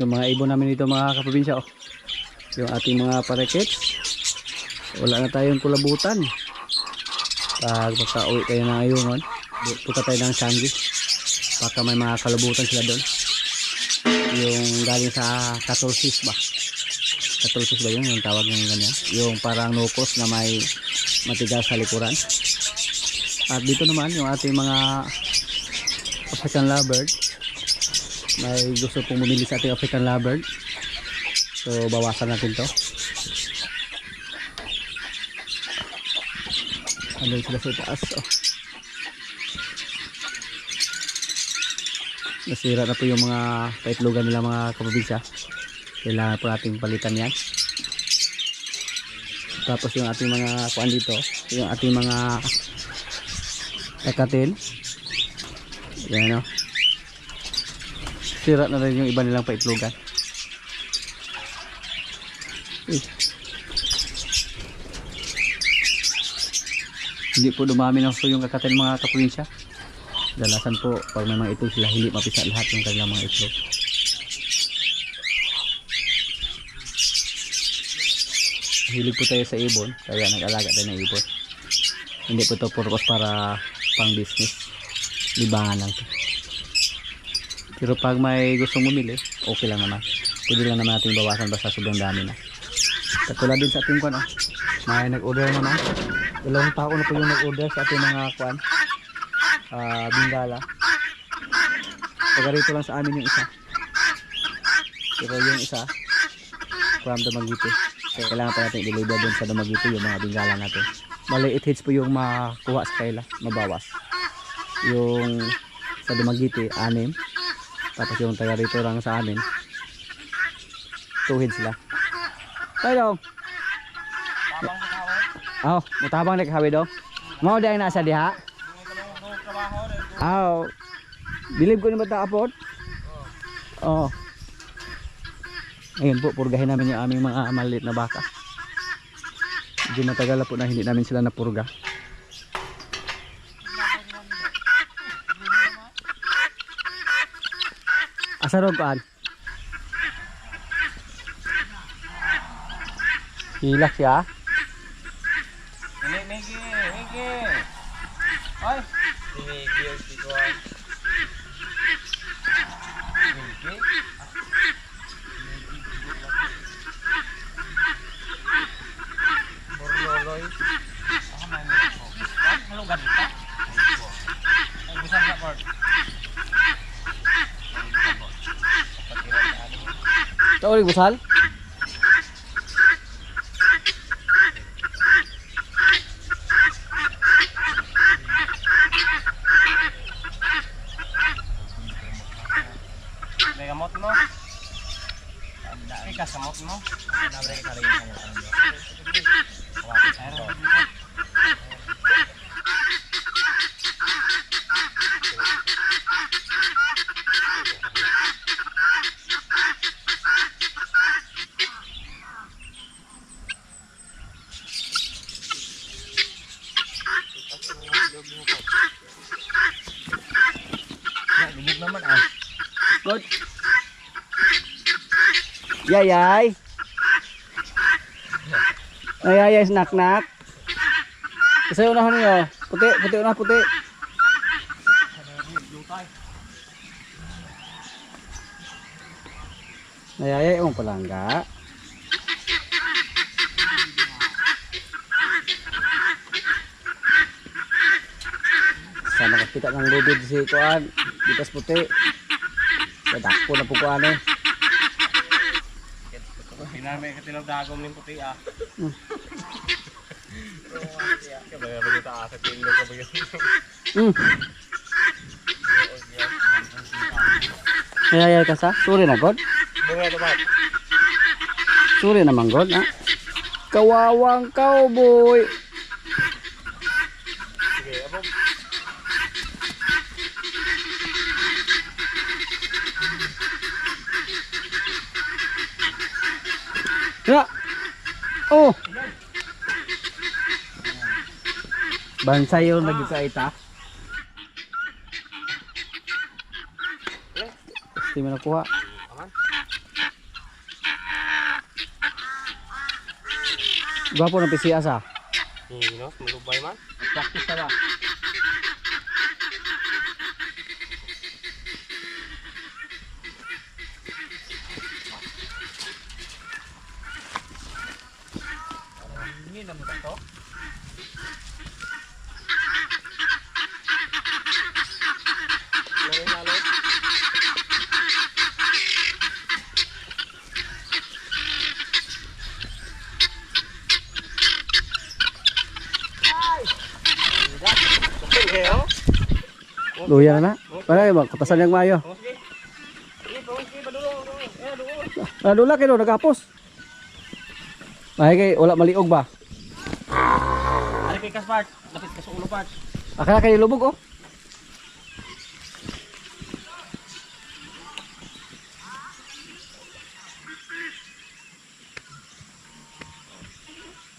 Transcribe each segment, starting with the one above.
Yung mga ibon namin dito mga kaprobinsya, oh. Yung ating mga parakits. Wala na tayong kulabutan. Pag magka-uwi tayo na ngayon, punta tayo ng Sangi. Baka may mga kalabutan sila doon. Yung galing sa katulsis ba? Katulsis ba yun? Yung tawag ng ganyan. Yung parang nukos na may matigas sa likuran. At dito naman yung ating mga African lovebird. May gusto pong bumili sa ating African lovebird. So bawasan natin to. Andun sila sa taas, oh. Nasira na po yung mga paitlogan nila mga kaprobinsya. Kailangan po nating palitan yan. Tapos yung ating mga kuan dito, yung ating mga kakatil. Yan, oh. Sira na rin yung iba nilang paitlogan. Hindi po dumami na po yung kakatil mga kaprobinsya. Dalasan po pag may mga itlog sila, hindi mapisa lahat yung kanilang mga itlog. Hilig po tayo sa ibon, kaya nag-alaga tayo ng ibon. Hindi po ito purpose para pang business, libangan lang to. Pero pag may gustong bumili, okay lang naman. Pwede lang naman natin bawasan basta sobrang dami na. Katulad din sa ating kuan, oh. May nag-order naman. Dalawang tao na po yung nag-order sa ating mga kuan, Bingala. Taga rito lang sa amin yung isa. Pero yung isa from Dumaguete. So kailangan pa natin i-deliver dun sa Dumaguete yung mga Bingala natin. Maliit heads po yung makuha sa kaila, mabawas. Yung sa Dumaguete 6. Tapos yung taga rito lang sa amin 2 heads sila. Tayo. Oh, mutabang na kahawi daw. Mao dai nasa diha. Oh. Bilib ko ni bata apot. Oh. Ayun po, purgahin namin yung aming mga maliit na baka. Medyo matagal na po na hindi namin sila napurga. Asarog kaan. Hilak siya. Migi. Ay. Migi si Kuan. Migi. Borloloy. Halo gadita. Ay bisa enggak, Bor? Tahu rin busal? Gamot mo. Ika samot mo. Nabre ka rin mo. Lubog naman ah. Good. Yayay. Yayay snack. Kasi unahan niyo. Puti una puti. Yayay ang palangga. Sa nakakita ng lubid si Kuan, bitas puti. Dakpo na po Kuan eh. Hinamay ka tilaw dagom ng puti ah. Kaya ba kita asa tilo ka ba yun? Yayay ka sa? Suri na God? Bunga naman. Suri naman God ha? Kawawang cowboy. Sige, abog. Ya. Oh. Bansay yung nagkaita. Hindi mo nakuha. Gwapo ng PCS ah. No, mulubay man. Practice ka ba? Ini naman to. Lalo. Luya na na. Para ba kutasan yang mayo. Sige. Sige, padulong. Dulong. Dula kayo nagapos. Ay kay wala maliog ba? Ari kay Kaspart, lapit ka sa ulo part. Akala kayo lubog oh.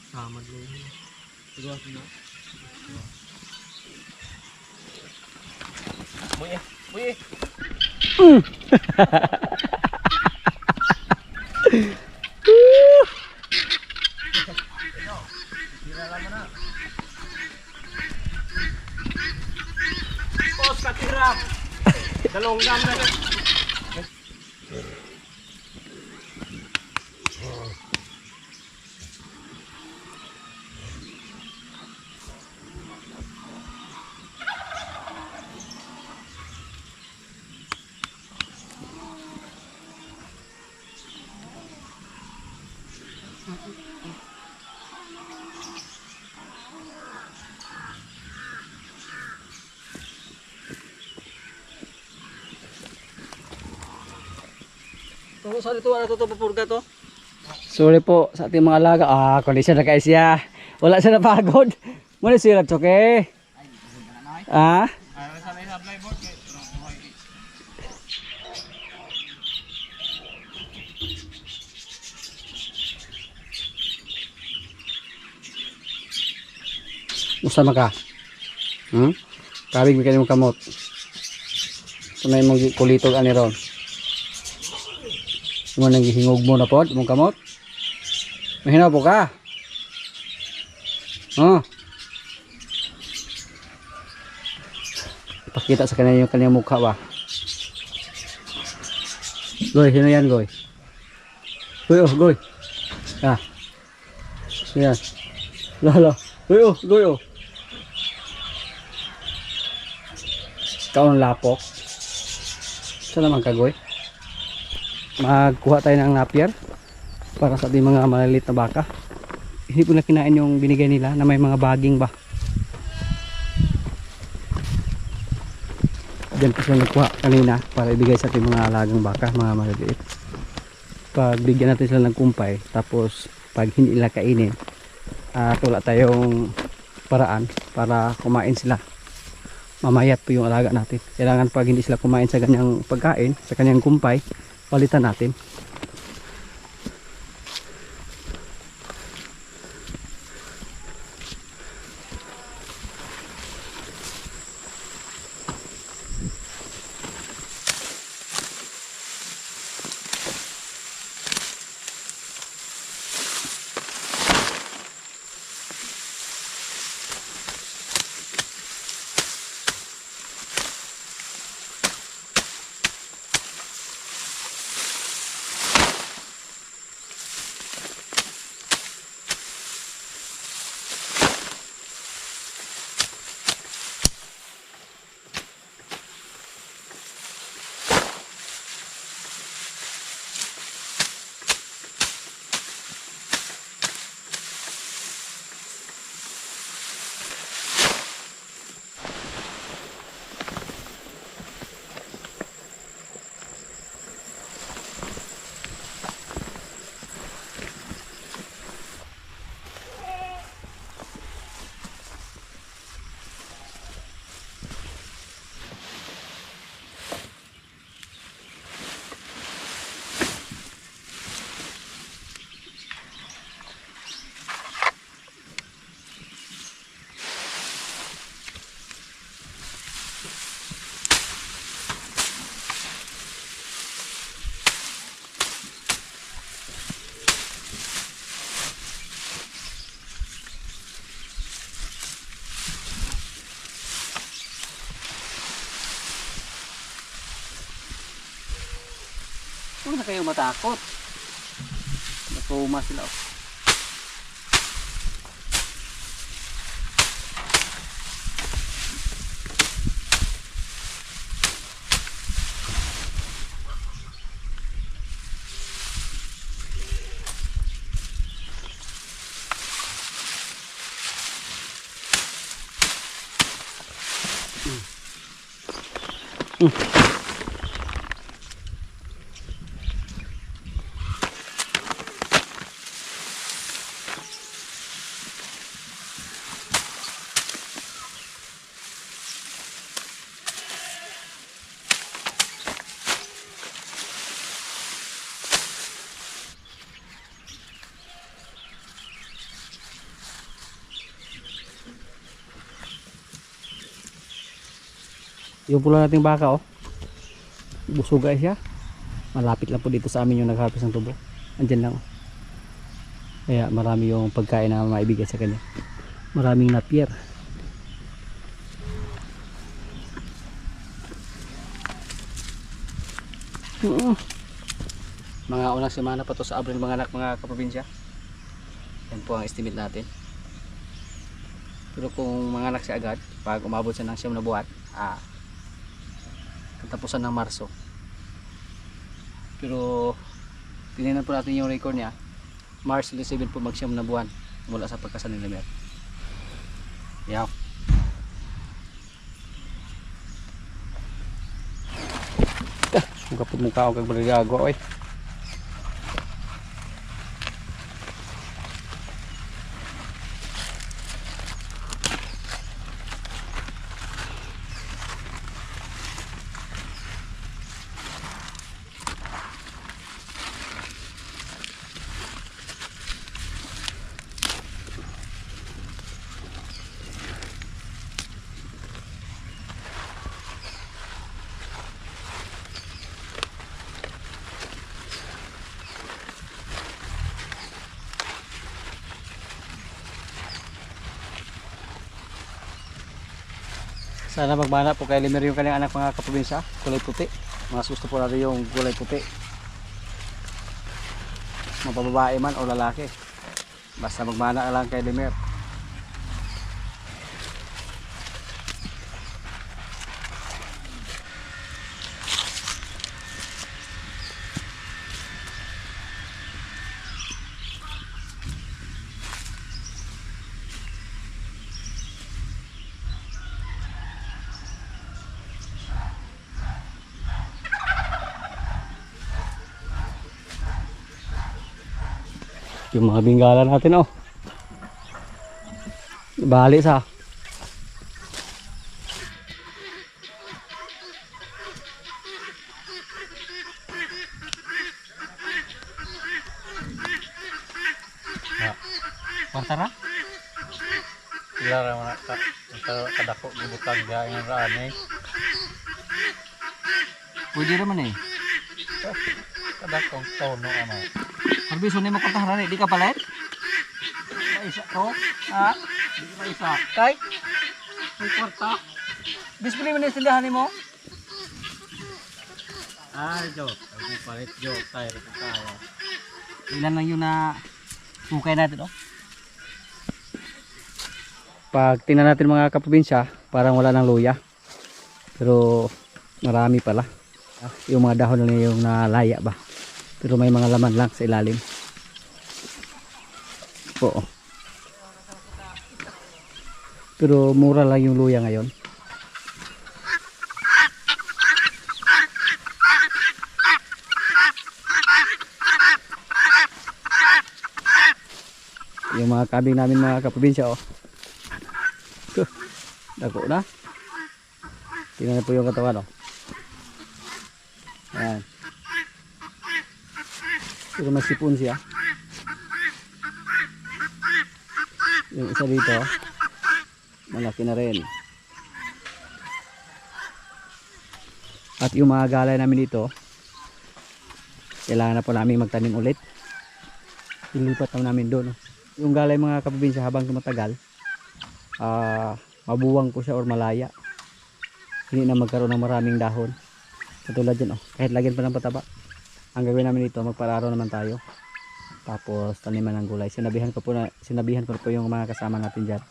Samad mo. Tugas mo. Muye. Pos katira. Dalong gam na. Sorry to, ano to papurga to? Sorry po sa ating mga alaga. Kondisyon na kayo siya. Wala siya napagod. Muna siya okay? Ah? Musta maka? Kabig mo kamot. Ito na yung kulitog ani ron. Mo nang gihingog mo na pod mong kamot. Mahina po ka. Pakita sa kanya yung kanyang mukha ba. Goy, sino yan goy? Goy oh, goy. Yan. Lala. Goy oh. Kaon lapok. Saan naman ka goy? Magkuha tayo ng napier para sa ating mga maliliit na baka. Hindi po na kinain yung binigay nila na may mga baging ba. Diyan po sila nagkuha kanina para ibigay sa ating mga alagang baka, mga maliliit. Pag bigyan natin sila ng kumpay, tapos pag hindi nila kainin, wala tayong paraan para kumain sila. Mamayat po yung alaga natin. Kailangan pag hindi sila kumain sa kanyang pagkain, sa kanyang kumpay, palitan natin. Huwag na kayo matakot. Nakuma sila. Oh. Yung pula nating baka, oh. Busog guys siya. Malapit lang po dito sa amin yung nagharvest ng tubo. Andyan lang, oh. Kaya marami yung pagkain na maibigay sa kanya. Maraming napier. Mga unang semana pa to sa Abril mga anak, mga kaprobinsya. Yan po ang estimate natin. Pero kung mga anak siya agad, pag umabot siya ng 9 na buwan, katapusan ng Marso. Pero tingnan po natin yung record niya. March 27 po mag-9 na buwan mula sa pagkasal ni Lemer. Yaw. Kapag mukha ako kag bagagago oy. Sana magmana po kay Lemer yung kanyang anak, mga kaprobinsya, kulay puti. Mas gusto po natin yung kulay puti. Mapababae man o lalaki. Basta magmana lang kay Lemer. Yung mga bingala natin, oh. Bali sa. Kuwarta na? Sila ra man kadako gibutang gaing ang raan eh. Pwede naman eh. Kadakong tono ano. Harbiso ni mo kwarta rin, di ka palit? Isa to? Ha? Di ka isa. Kay? May kwarta. Bisbili mo na yung tindahan mo? Joke. Ay palit joke tayo tayo. Ilan lang yun na ukay natin, oh. Pag tingnan natin mga kaprobinsya, parang wala ng luya. Pero marami pala. Yung mga dahon lang yung nalaya ba. Pero may mga laman lang sa ilalim. Oo. Pero mura lang yung luya ngayon. Yung mga kambing namin mga kaprobinsya, oh. Dako na. Tingnan na po yung katawan, oh. Ayan. Pero may sipon siya. Yung isa dito, malaki na rin. At yung mga galay namin dito, kailangan na po namin magtanim ulit. Ilipat na namin doon, oh. Yung galay mga kaprobinsya, habang tumatagal, mabuwang po siya or malaya. Hindi na magkaroon ng maraming dahon. Katulad dyan, oh. Kahit lagyan pa ng pataba, Ang gagawin namin dito, magpararo naman tayo. Tapos taniman ng gulay. Sinabihan ko po yung mga kasama natin diyan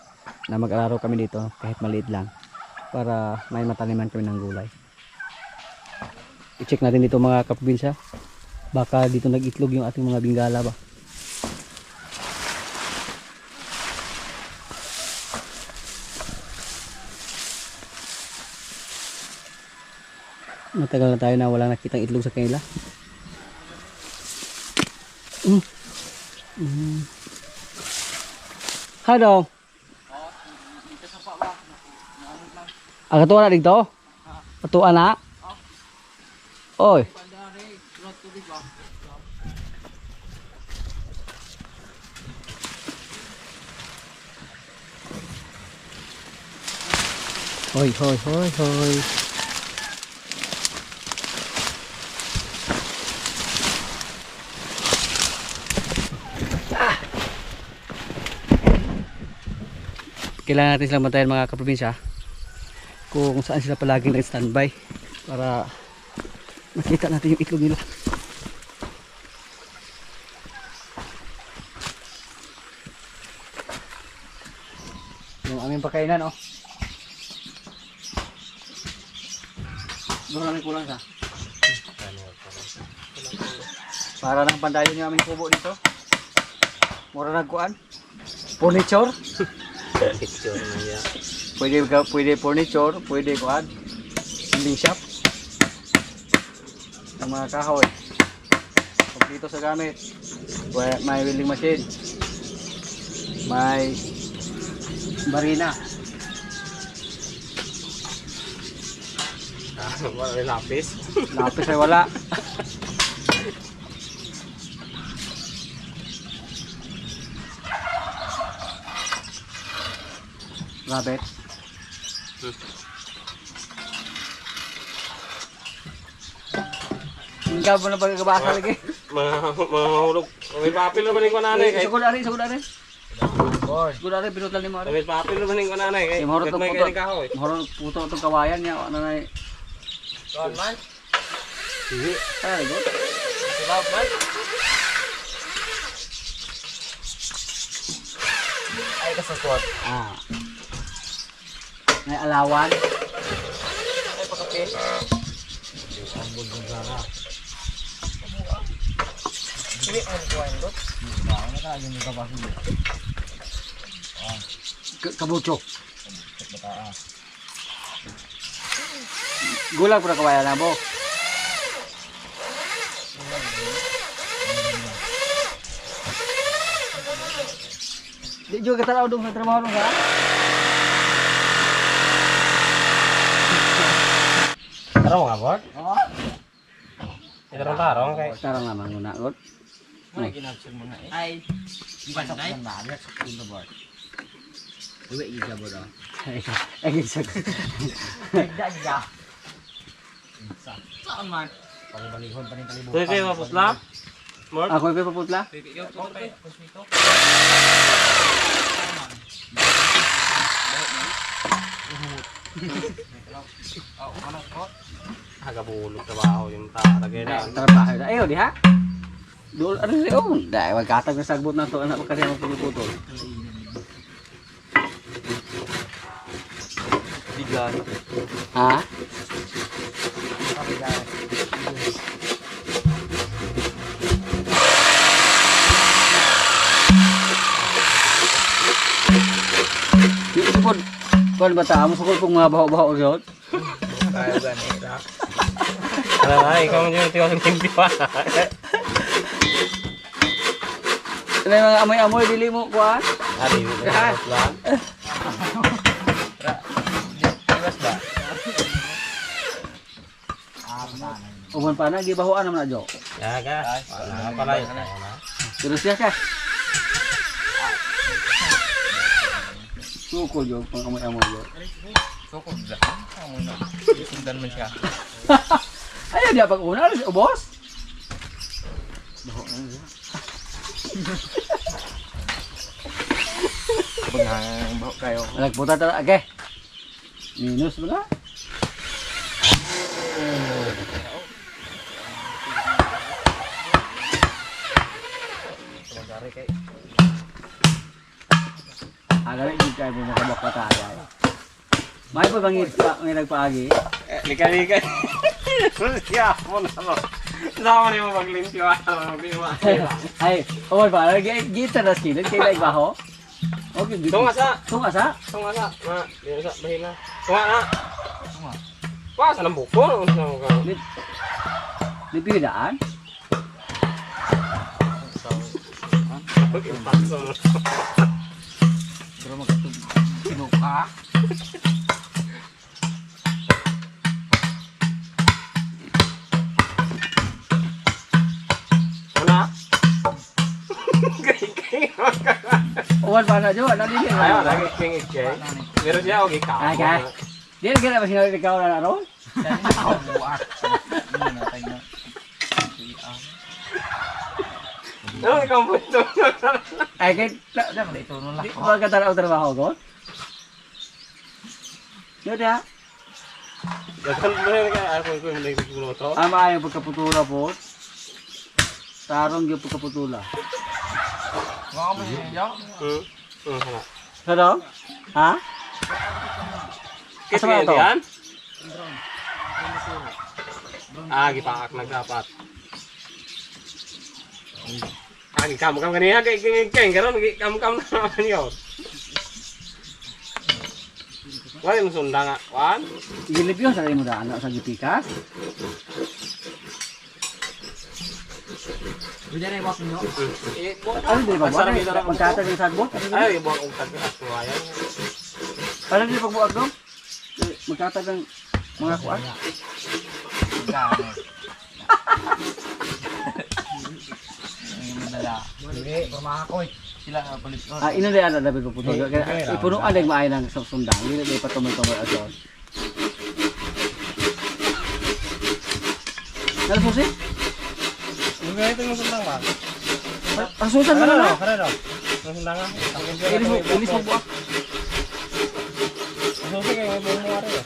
na mag-araro kami dito kahit maliit lang para may mataniman kami ng gulay. I-check natin dito mga kaprobinsya. Baka dito nag-itlog yung ating mga bingala ba. Matagal na tayo na walang nakitang itlog sa kanila. Halo. Katuan na dito? Katuan na? Oy. Hoy, hoy, hoy, hoy. Kailangan natin silang bantayan mga kaprobinsya kung saan sila palaging nag-standby para makita natin yung itlog nila. Yung aming pagkainan oh. Doon namin kulang sa para nang pandayon yung aming kubo dito. Mura nagkuan furniture. Pwede furniture, pwede kuan building shop ng mga kahoy. Dito sa gamit may welding machine, may barina. Wala rin lapis. Lapis ay wala. Rabbit. Ikaw mo na pagkabasa lagi. Mahulog. May papel naman yung nanay. Sagod ari. Sagod ari, pinutal ni mo ari. May papel naman yung nanay. Kaya may kailing kahoy. Mahorong puto itong kawayan niya. Ano na eh. Saan man? Sige. Ay, good. Saan man? Ay, kasaswat. May alawan. Ay, pagkapil. Ambod ng sana. Hindi, ano ko ang dot? Ano ka, yung nagkabasin mo? Kabucho. Gulang pura kawayan na mo. Di juga kataraw dong sa trabaho nung ha? Tarong nga, Bord? Oo. Tarong kay. Tarong naman muna, God. Ano ginagsin mo na eh? Ay, pasok yan ba? Let's go in the board. Uwi, isa mo daw. Ay, isa ko. Nagdaan niya. Saan man? Pagbalihon pa rin kalibutan. Tuloy kayo mapusla? Bord? Ako yung paputla? Agabulog trabaho yung tatagay na. Trabaho na. Ayaw, di ha? Doon, ano siya yun? Dahil magkatag na sagbot na ito. Anak ko kasi magpuputol. Biglan. Ha? Yung sukod. Kuan ba ta? Amo sukod pong mga baho-baho yun? Tayo ganira. Ay, ikaw mo yung tiwas ng timpiwa. Ano yung mga amoy-amoy, dili mo kuan? Ari, lang. Tiwas ba? Uman pa na, gibahoan naman na Jo. Yaga. Wala pala yun. Terus siya ka. Sukol Jo, pang amoy-amoy Jo. Sukod ba? Amo na. Sundan man siya. Ayaw dia pag-una, ubos. Baho na siya. Bungang baho kayo. Nagputa talaga, okay. Minus mo na. Ari kay. Agad hindi kayo mo makabak pataya. May pa bang nagpaagi? Lika-lika. Siya mo na mo. Sama niyo maglimpyo ano biwa. Ay, oh ba, gita na skin, kay like baho. Okay, dito. Tunga sa. Tunga sa. Ma, di sa bahina. Tunga na. Tunga. Wa sa lambuko no sa mo ka. Di pidaan. Okay, paso. Pero magtug sinuka. Una. Kay. Uwan pa na jo, ano din. Ayo lagi king ikay. Pero siya okay ka. Ay kay. Di gila ba sinabi ikaw na ron? Ako buat. Ano na tayo na. Ano ikaw po ito? Ay kay Dapat ito no di lako. ba ka tara trabaho ko? Yo dia, Dagan mo na ako ko hindi ko to. ama ayo pagkaputula po. Tarong gyud pagkaputula. Mga mo niya. Hala. Hello? Ha? Kasi Asa ba to? yan? Gipaak nagdapat. Kamu kanina kay karon kamu na naman yun. Wala mo sunda nga, wan? Gilip yun sa mo daan sa gipikas. Bisa na iwak niyo. Ano di ba? Magkatag yung sagbot? Ay, buwag kong tagkas ko ayan. Ano di pagbuwag doon? Magkatag ng mga kuwan? Gamit. Ang madala. Sige, pormaha ko eh. Sila nga palit ko. Ino di ana dapat puputol. Ipunuan din maayo ng sundang. Dili di patumoy-tumoy aso. Ano po si? Yung ganito yung sundang ba? Ang susan na na. Karero. Yung sundang nga. Ilis mo buwak. Susi kayo may buong mga rin.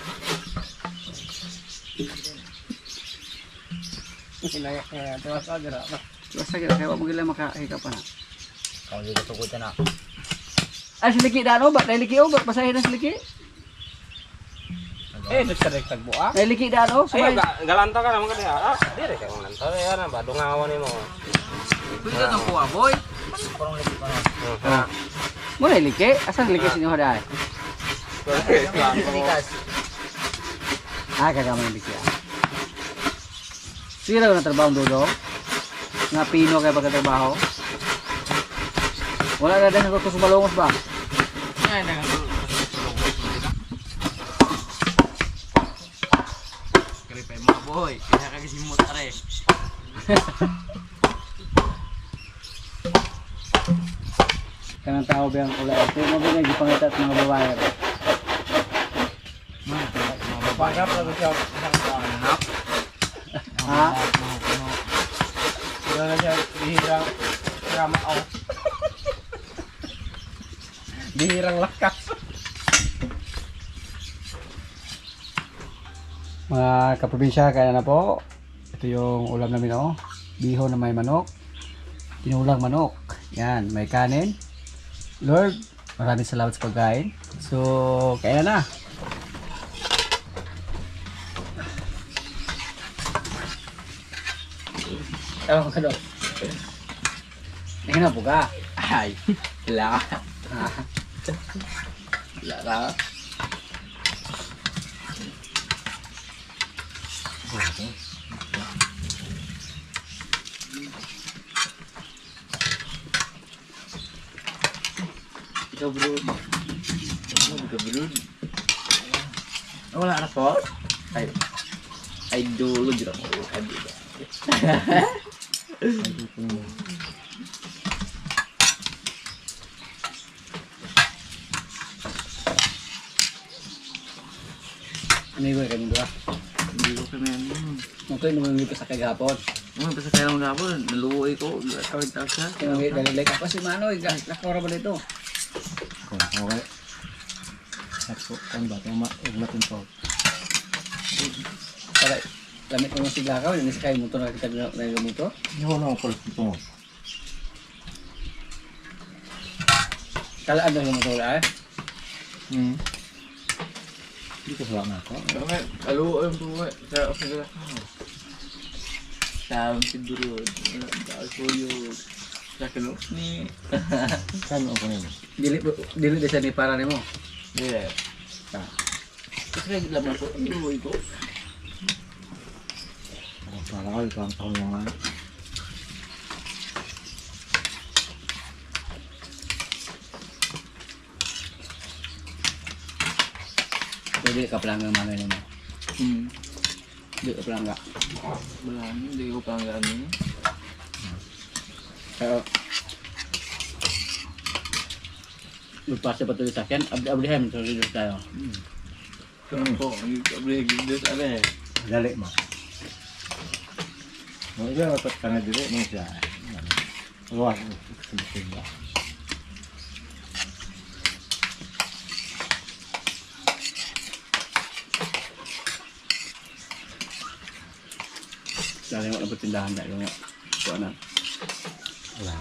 Inayak nga. Tiwas agad ako. Basta kaya kaya mo gila makahika pa na. Kung hindi ko tugot na. Ay siliki dano ba? Nailiki o basahin na siliki. Nagsarik tagbuak. Nailiki dano. Ay, galanta ka naman kasi. Dire kayo nanta. Yan ba? Dungawan mo. Pwede ka po boy. Parang lagi pa na. Mo nailiki. Asa niliki sinyo haday? Kagama nailiki. Sige na trabaho dodo. Nga pino kay pagkatrabaho. Wala na din ako sumalungos ba? Ay, na. Kripay mo boy. Kaya kagisimot are. Kanang tao ba ang ulay? Ito mo ba yung gipangitat mga babae? Pagkap na siya. Hanap. Ha? Wala na siya. Bihirang ramao. Bihirang lakas. Mga kaprobinsya, kaya na po. Ito yung ulam namin oh. Biho na may manok. Tinulang manok. Yan, may kanin. Lord, maraming salamat sa pagkain. So, kaya na. Ewan ka doon. Ngayon na po ka. Ay, wala ka. Wala ka. Ikaw bro. Ikaw bro. Wala na po? Ay dulu dito. Ay dulu. Ano yung kami doon? Hindi ko kami ano. Okay, nung ka sa kagapon. Basta kaya lang gabon, naluoy ko. Tawag siya. Kaya nalilay ka pa si Manoy. Nakora ba dito? Okay. Ako, ano ba? Uglatin ko. Para damit mo si Glakaw. Yung nasa kayo mo ito nakita na yung mo ito. Hindi ko lang ako ito. Kalaan na yung motor ay. Hindi ko salah na ako. Kami, kaluan po nga. Sa office na. Tawang siguro. Ako yung sa kilo ni. Kan ako nimo. Dili desa ni para nimo. Yeah. Kasi naglaman ko. Inuwi ko. Ako salah ko ang tawanan. Dili ka pala ng mangay nimo. Dili ka pala nga. Wala, hindi ko pang gano'n. Pero magpasa pa tuloy sa akin. Abdihan mo tuloy tayo. Ako, hindi ko balik dito. Ano eh. Dali mo. Mo iya dapat kana dili mo siya. Wah, sini. Dali mo na tindahan na yung kuanan. Wala.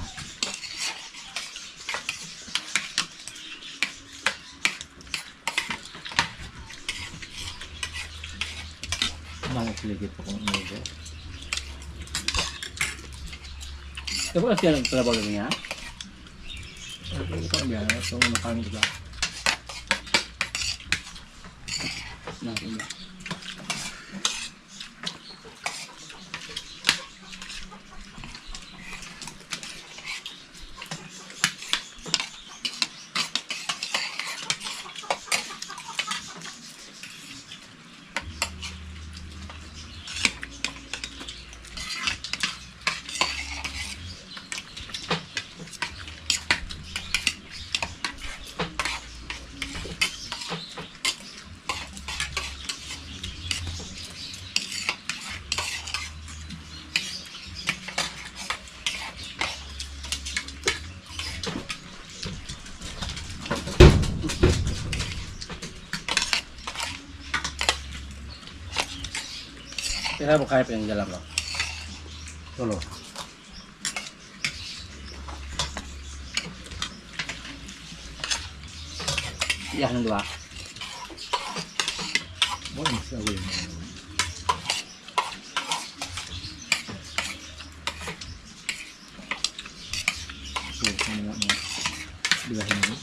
Malas lagi po kung ano ito. Tapos kasi ang trabaho niya. Ito ko biya, ito mo nakan kita. Kaya mo kaya pa yung dalam ko. Solo. Iyak ng dua. Bon, sa win. So, ano mo? Bilahin mo.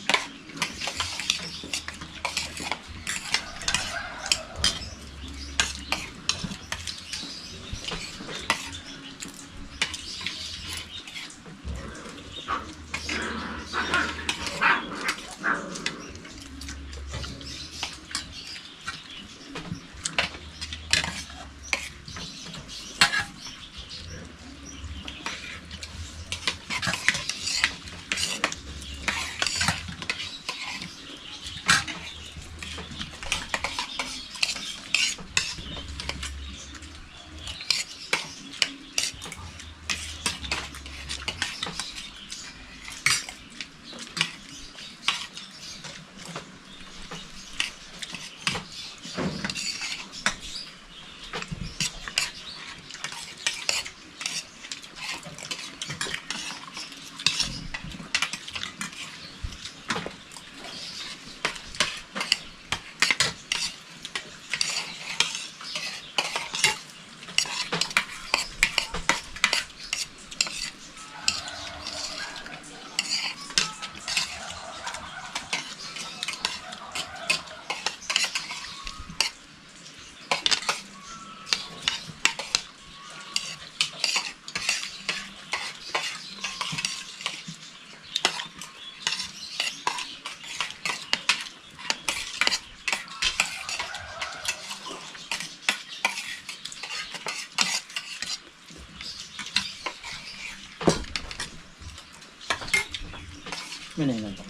Mana yang nampak?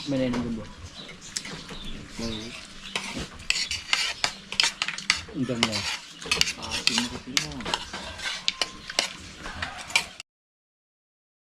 Mana yang jumbo? Undang lah. Sino ko sino.